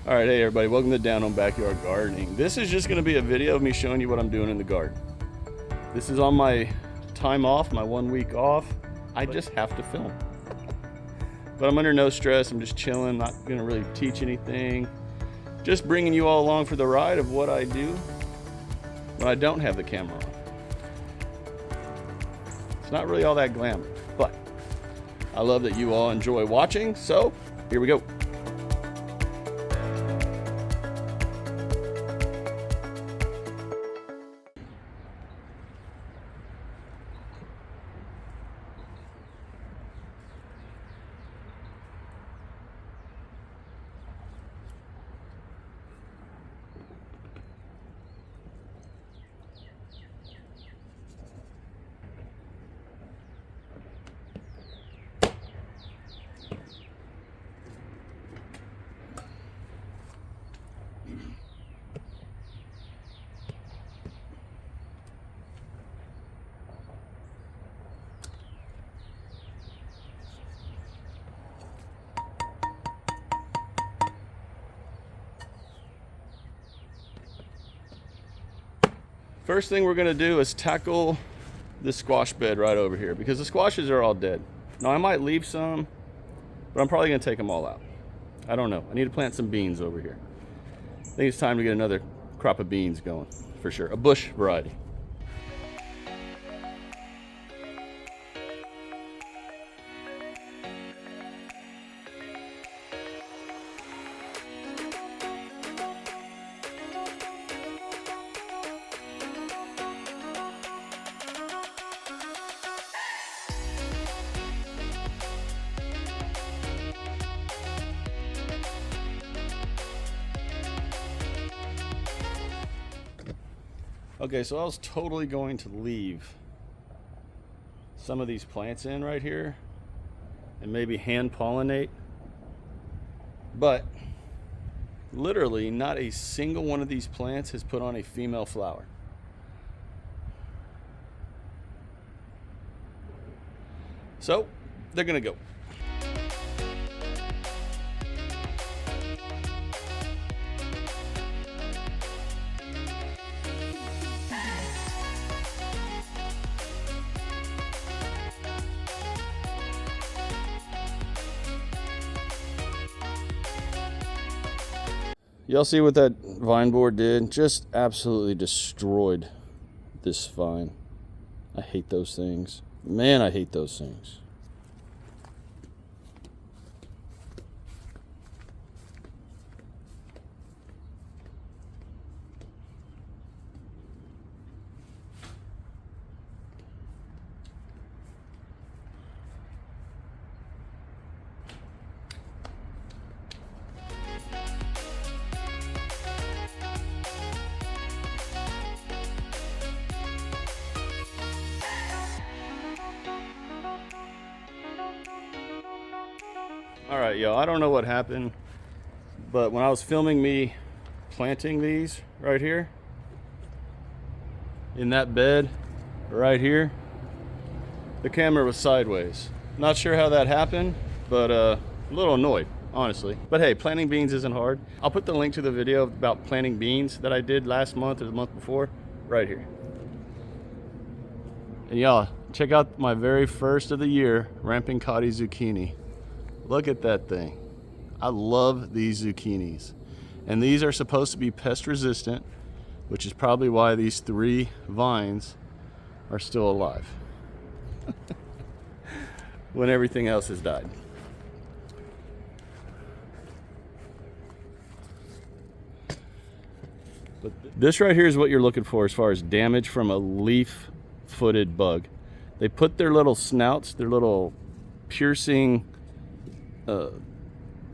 All right, hey everybody, welcome to Down Home Backyard Gardening. This is just gonna be a video of me showing you what I'm doing in the garden. This is on my time off, my 1 week off. I just have to film. But I'm under no stress, I'm just chilling, not gonna really teach anything. Just bringing you all along for the ride of what I do when I don't have the camera on. It's not really all that glamorous, but I love that you all enjoy watching, so here we go. First thing we're gonna do is tackle this squash bed right over here because the squashes are all dead. Now I might leave some, but I'm probably gonna take them all out. I don't know. I need to plant some beans over here. I think it's time to get another crop of beans going, for sure. A bush variety. Okay, so I was totally going to leave some of these plants in right here and maybe hand pollinate, but literally not a single one of these plants has put on a female flower. So they're gonna go. Y'all see what that vine board did? Just absolutely destroyed this vine. I hate those things. Man, I hate those things. All right, y'all, I don't know what happened, but when I was filming me planting these right here in that bed right here, the camera was sideways. Not sure how that happened, but a little annoyed, honestly. But hey, planting beans isn't hard. I'll put the link to the video about planting beans that I did last month or the month before right here. And y'all, check out my very first of the year ramping Cotty zucchini. Look at that thing. I love these zucchinis. And these are supposed to be pest resistant, which is probably why these 3 vines are still alive when everything else has died. But this right here is what you're looking for as far as damage from a leaf-footed bug. They put their little snouts, their little piercing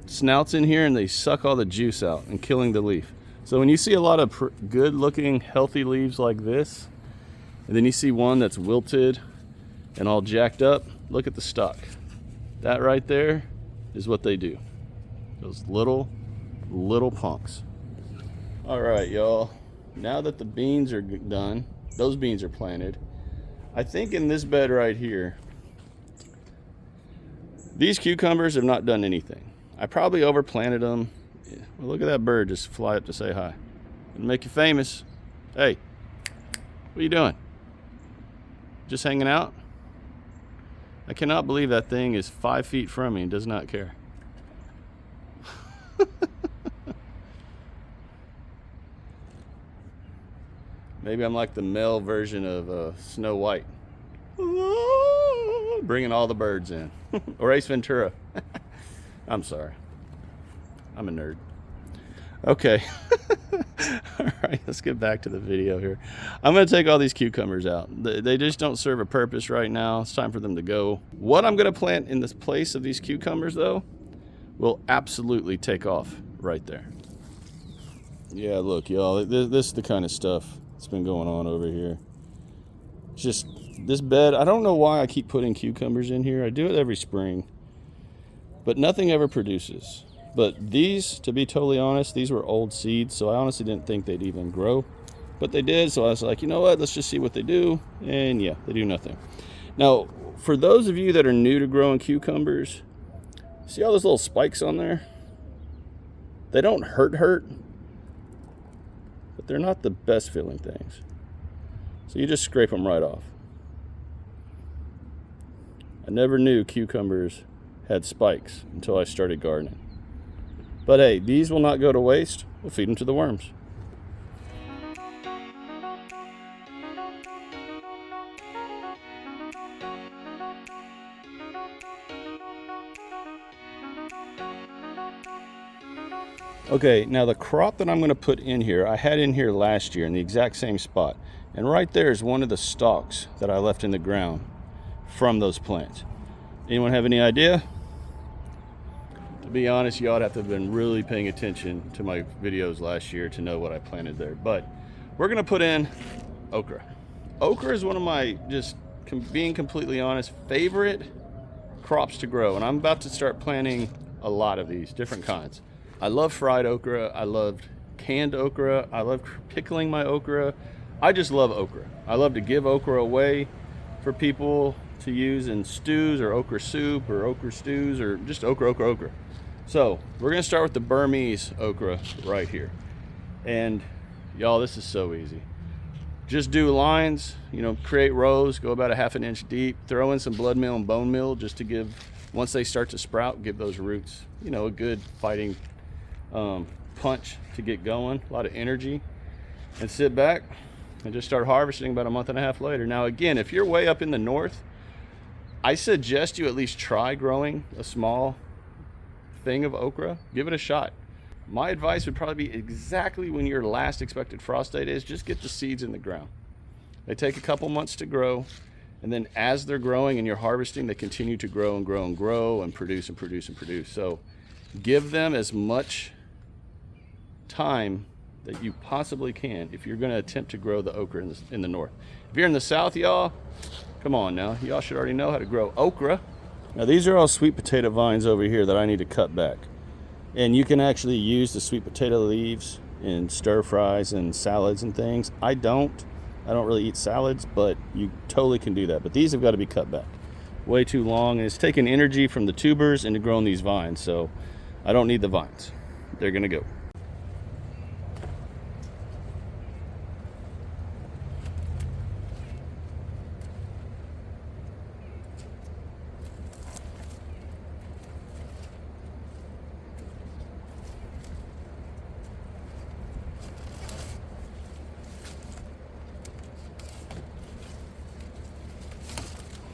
snouts in here, and they suck all the juice out and killing the leaf. So when you see a lot of good looking healthy leaves like this, and then you see one that's wilted and all jacked up, look at the stalk. That right there is what they do. Those little punks. All right, y'all, now that the beans are done, those beans are planted, I think in this bed right here, these cucumbers have not done anything. I probably overplanted them. Well, look at that bird just fly up to say hi. It'll make you famous. Hey, what are you doing? Just hanging out? I cannot believe that thing is 5 feet from me and does not care. Maybe I'm like the male version of Snow White. Bringing all the birds in. Or Ace Ventura. I'm sorry. I'm a nerd. Okay. All right, let's get back to the video here. I'm going to take all these cucumbers out. They just don't serve a purpose right now. It's time for them to go. What I'm going to plant in this place of these cucumbers, though, will absolutely take off right there. Yeah, look, y'all. This is the kind of stuff that's been going on over here. Just this bed. I don't know why I keep putting cucumbers in here. I do it every spring, but nothing ever produces. But these, to be totally honest, these were old seeds, so I honestly didn't think they'd even grow. But they did, so I was like, you know what, let's just see what they do. And yeah, they do nothing. Now, for those of you that are new to growing cucumbers, see all those little spikes on there? They don't hurt, but they're not the best feeling things. So you just scrape them right off. I never knew cucumbers had spikes until I started gardening. But hey, these will not go to waste. We'll feed them to the worms. Okay, now the crop that I'm going to put in here, I had in here last year in the exact same spot. And right there is one of the stalks that I left in the ground from those plants. Anyone have any idea? To be honest, you ought to have to have been really paying attention to my videos last year to know what I planted there. But we're going to put in okra. Okra is one of my, just being completely honest, favorite crops to grow. And I'm about to start planting a lot of these different kinds. I love fried okra. I love canned okra. I love pickling my okra. I just love okra. I love to give okra away for people to use in stews or okra soup or okra stews or just okra. So we're gonna start with the Burmese okra right here. And y'all, this is so easy. Just do lines, create rows, go about a ½ an inch deep, throw in some blood meal and bone meal just to give, once they start to sprout, give those roots, a good fighting punch to get going, a lot of energy, and sit back and just start harvesting about a month and a half later. Now again, if you're way up in the north, I suggest you at least try growing a small thing of okra. Give it a shot. My advice would probably be exactly when your last expected frost date is, just get the seeds in the ground. They take a couple months to grow, and then as they're growing and you're harvesting, they continue to grow and grow and grow and produce and produce and produce. So give them as much time that you possibly can if you're going to attempt to grow the okra in the north. If you're in the south, y'all, come on now. Y'all should already know how to grow okra. Now these are all sweet potato vines over here that I need to cut back. And you can actually use the sweet potato leaves in stir fries and salads and things. I don't really eat salads, but you totally can do that. But these have got to be cut back. Way too long, and it's taking energy from the tubers into growing these vines, so I don't need the vines. They're gonna go.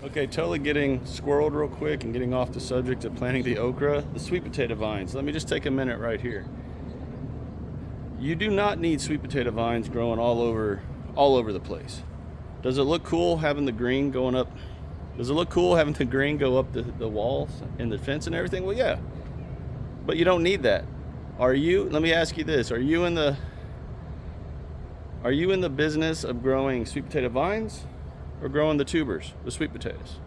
Okay, totally getting squirreled real quick and getting off the subject of planting the okra. The sweet potato vines, let me just take a minute right here. You do not need sweet potato vines growing all over the place. Does it look cool having the green going up? Does it look cool having the green go up the walls and the fence and everything? Well, yeah, but you don't need that. Let me ask you this, are you in the business of growing sweet potato vines or growing the tubers, the sweet potatoes?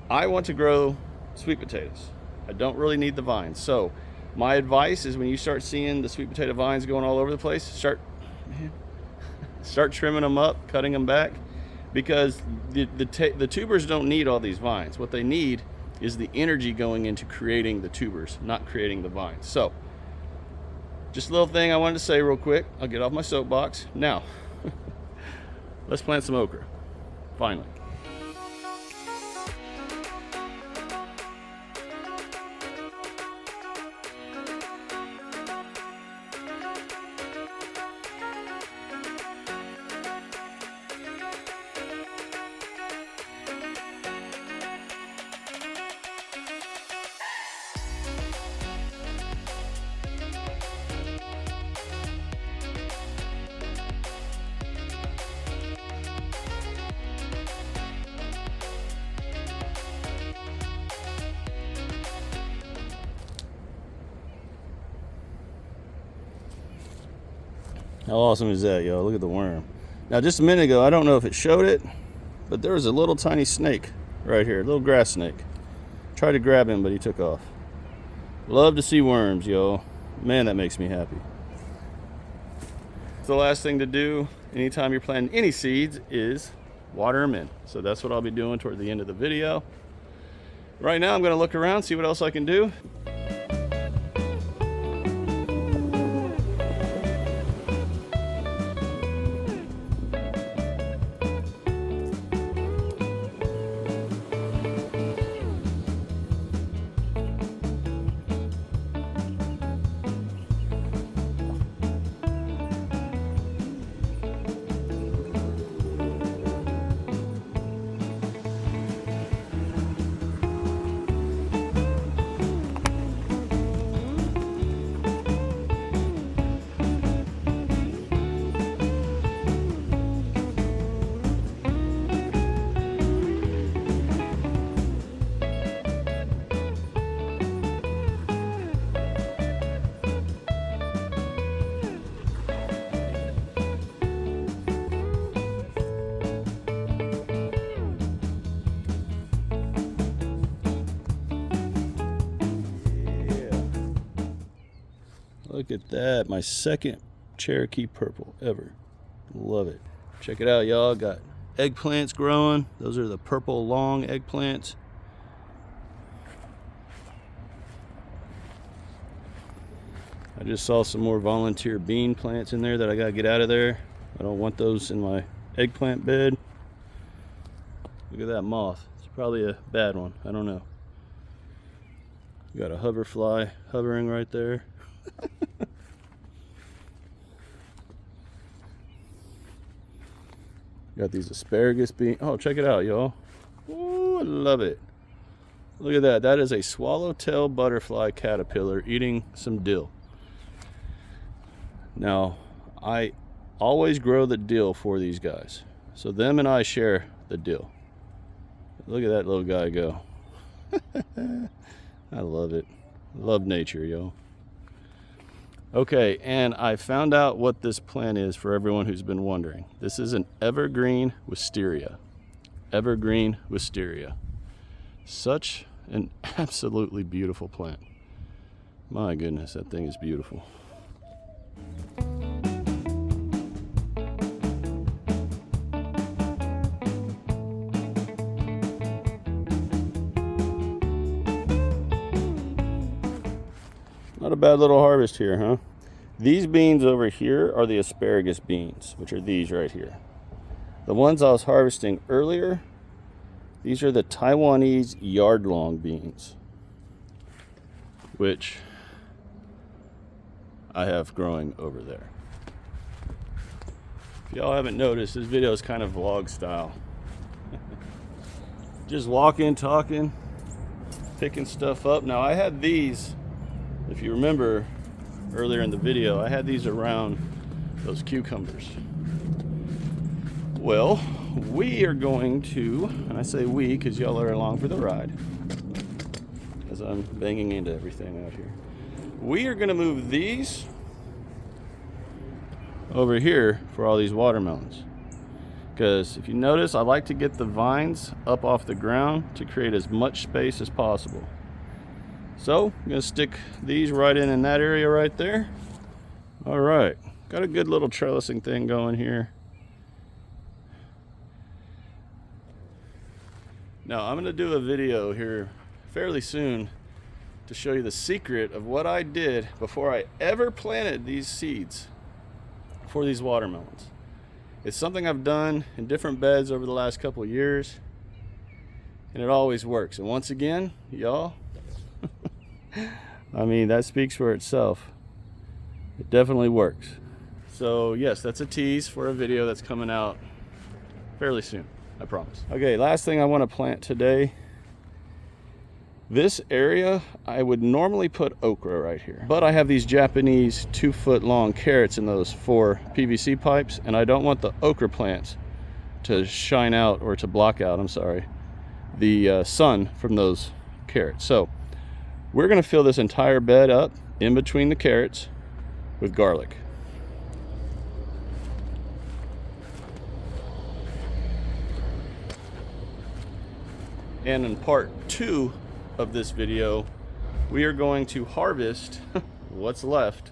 I want to grow sweet potatoes. I don't really need the vines. So my advice is, when you start seeing the sweet potato vines going all over the place, start trimming them up, cutting them back, because the tubers don't need all these vines. What they need is the energy going into creating the tubers, not creating the vines. So just a little thing I wanted to say real quick. I'll get off my soapbox. Now, let's plant some okra, finally. How awesome is that, y'all? Look at the worm. Now, just a minute ago, I don't know if it showed it, but there was a little tiny snake right here, a little grass snake. Tried to grab him, but he took off. Love to see worms, y'all. Man, that makes me happy. The last thing to do anytime you're planting any seeds is water them in. So that's what I'll be doing toward the end of the video. Right now, I'm going to look around, see what else I can do. Look at that, my second Cherokee purple ever. Love it. Check it out, y'all. Got eggplants growing. Those are the purple long eggplants. I just saw some more volunteer bean plants in there that I gotta get out of there. I don't want those in my eggplant bed. Look at that moth. It's probably a bad one. I don't know. Got a hoverfly hovering right there. Got these asparagus beans. Oh, check it out, y'all. Ooh, I love it. Look at that. That is a swallowtail butterfly caterpillar eating some dill. Now, I always grow the dill for these guys. So them and I share the dill. Look at that little guy go. I love it. Love nature, y'all. Okay, and I found out what this plant is for everyone who's been wondering. This is an evergreen wisteria. Evergreen wisteria. Such an absolutely beautiful plant. My goodness, that thing is beautiful. Not a bad little harvest here, huh? These beans over here are the asparagus beans, which are these right here. The ones I was harvesting earlier, these are the Taiwanese yard-long beans, which I have growing over there. If y'all haven't noticed, this video is kind of vlog style. Just walking, talking, picking stuff up. Now I had these, if you remember earlier in the video, I had these around those cucumbers. Well, we are going to, and I say we because y'all are along for the ride, as I'm banging into everything out here. We are going to move these over here for all these watermelons. Because if you notice, I like to get the vines up off the ground to create as much space as possible. So I'm going to stick these right in that area right there. All right, got a good little trellising thing going here. Now I'm going to do a video here fairly soon to show you the secret of what I did before I ever planted these seeds for these watermelons. It's something I've done in different beds over the last couple of years, and it always works. And once again, y'all, I mean, that speaks for itself. It definitely works. So yes, that's a tease for a video that's coming out fairly soon, I promise. Okay, last thing I want to plant today. This area, I would normally put okra right here, but I have these Japanese 2-foot long carrots in those 4 PVC pipes, and I don't want the okra plants to shine out, or to block out, I'm sorry, the sun from those carrots. So we're gonna fill this entire bed up in between the carrots with garlic. And in part 2 of this video, we are going to harvest what's left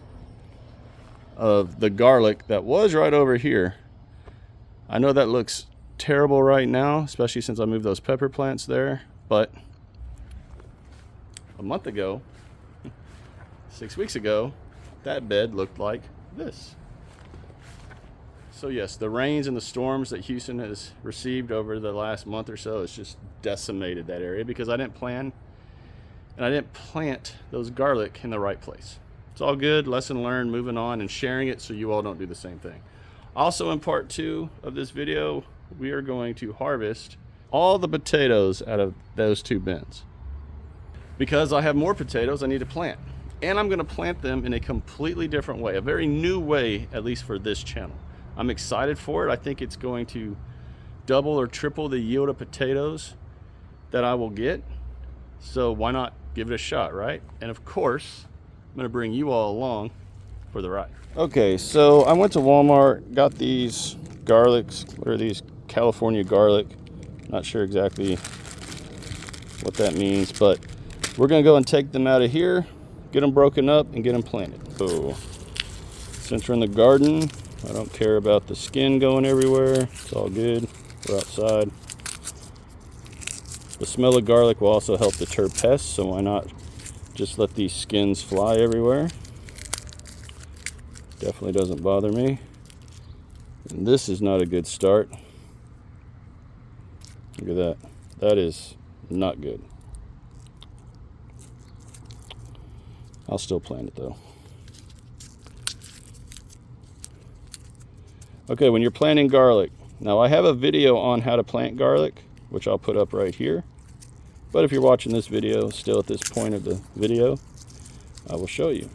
of the garlic that was right over here. I know that looks terrible right now, especially since I moved those pepper plants there, but a month ago, 6 weeks ago, that bed looked like this. So yes, the rains and the storms that Houston has received over the last month or so has just decimated that area because I didn't plan and I didn't plant those garlic in the right place. It's all good, lesson learned, moving on and sharing it so you all don't do the same thing. Also in part 2 of this video, we are going to harvest all the potatoes out of those 2 bins. Because I have more potatoes I need to plant. And I'm gonna plant them in a completely different way, a very new way, at least for this channel. I'm excited for it. I think it's going to double or triple the yield of potatoes that I will get. So why not give it a shot, right? And of course, I'm gonna bring you all along for the ride. Okay, so I went to Walmart, got these garlics, what are these? California garlic. Not sure exactly what that means, but we're gonna go and take them out of here, get them broken up and get them planted. So since we're in the garden, I don't care about the skin going everywhere. It's all good. We're outside. The smell of garlic will also help deter pests, so why not just let these skins fly everywhere? Definitely doesn't bother me. And this is not a good start. Look at that. That is not good. I'll still plant it though. Okay, when you're planting garlic, now I have a video on how to plant garlic, which I'll put up right here. But if you're watching this video, still at this point of the video, I will show you.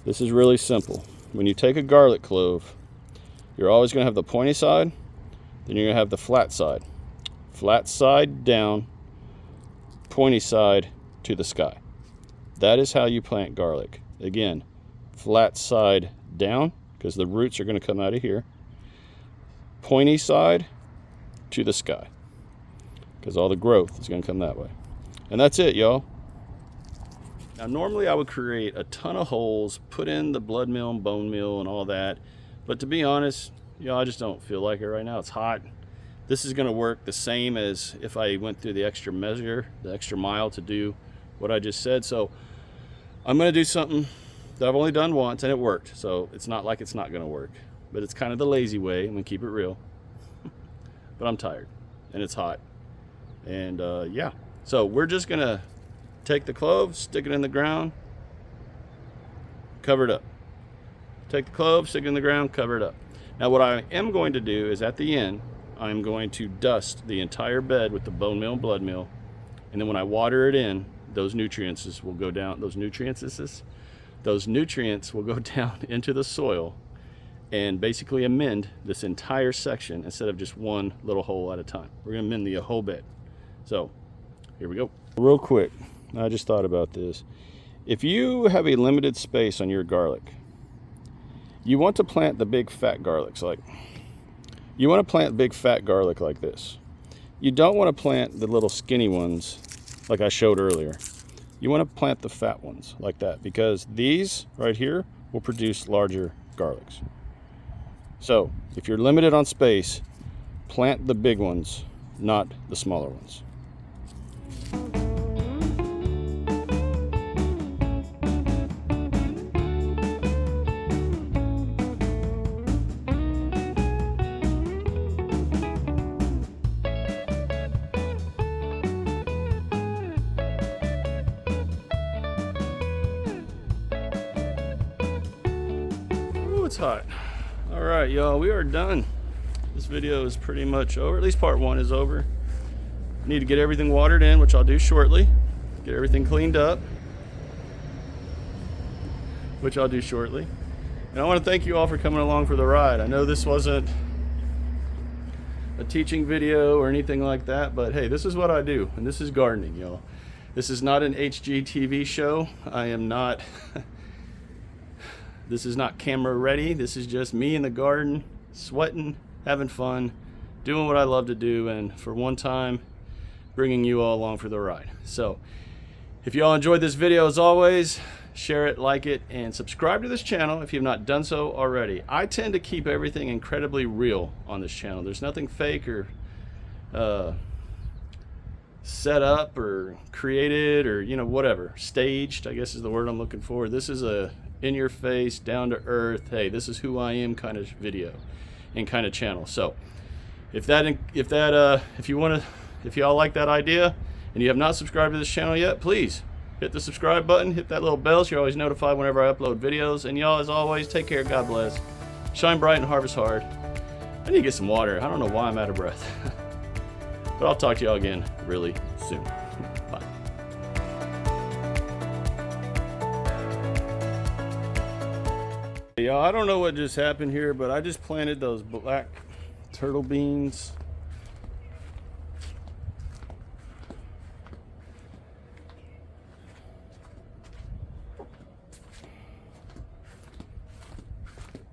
This is really simple. When you take a garlic clove, you're always gonna have the pointy side, then you're gonna have the flat side. Flat side down, pointy side to the sky. That is how you plant garlic. Again, flat side down, because the roots are going to come out of here. Pointy side to the sky, because all the growth is going to come that way. And that's it, y'all. Now, normally I would create a ton of holes, put in the blood meal and bone meal and all that. But to be honest, I just don't feel like it right now. It's hot. This is going to work the same as if I went through the extra measure, the extra mile to do what I just said. So I'm going to do something that I've only done once and it worked. So it's not like it's not going to work, but it's kind of the lazy way. I'm going to keep it real. But I'm tired and it's hot. And yeah, so we're just going to take the clove, stick it in the ground, cover it up. Take the clove, stick it in the ground, cover it up. Now what I am going to do is at the end, I'm going to dust the entire bed with the bone meal and blood meal. And then when I water it in, those nutrients will go down. Those nutrients will go down into the soil and basically amend this entire section instead of just one little hole at a time. We're gonna amend the whole bed. So here we go. Real quick, I just thought about this. If you have a limited space on your garlic, you want to plant the big fat garlics. Like you want to plant big fat garlic like this. You don't want to plant the little skinny ones like I showed earlier. You want to plant the fat ones like that because these right here will produce larger garlics. So if you're limited on space, plant the big ones, not the smaller ones. it's hot. All right, y'all, we are done. This video is pretty much over. At least part one is over. Need to get everything watered in, which I'll do shortly. Get everything cleaned up, which I'll do shortly. And I want to thank you all for coming along for the ride. I know this wasn't a teaching video or anything like that, but hey, this is what I do, and this is gardening, y'all. This is not an HGTV show. I am not, this is not camera ready. This is just me in the garden, sweating, having fun, doing what I love to do, and for one time, bringing you all along for the ride. So, if you all enjoyed this video, as always, share it, like it, and subscribe to this channel if you've not done so already. I tend to keep everything incredibly real on this channel. There's nothing fake or set up or created or, you know, whatever. Staged, I guess is the word I'm looking for. This is a in-your-face, down-to-earth, hey, this is who I am kind of video and kind of channel. So, if y'all like that idea and you have not subscribed to this channel yet, please hit the subscribe button, hit that little bell so you're always notified whenever I upload videos. And y'all, as always, take care, God bless, shine bright and harvest hard. I need to get some water. I don't know why I'm out of breath. But I'll talk to y'all again really soon. Bye. Y'all, I don't know what just happened here, but I just planted those black turtle beans.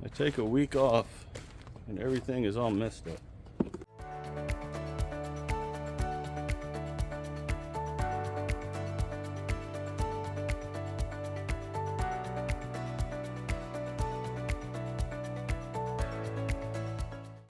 I take a week off and everything is all messed up.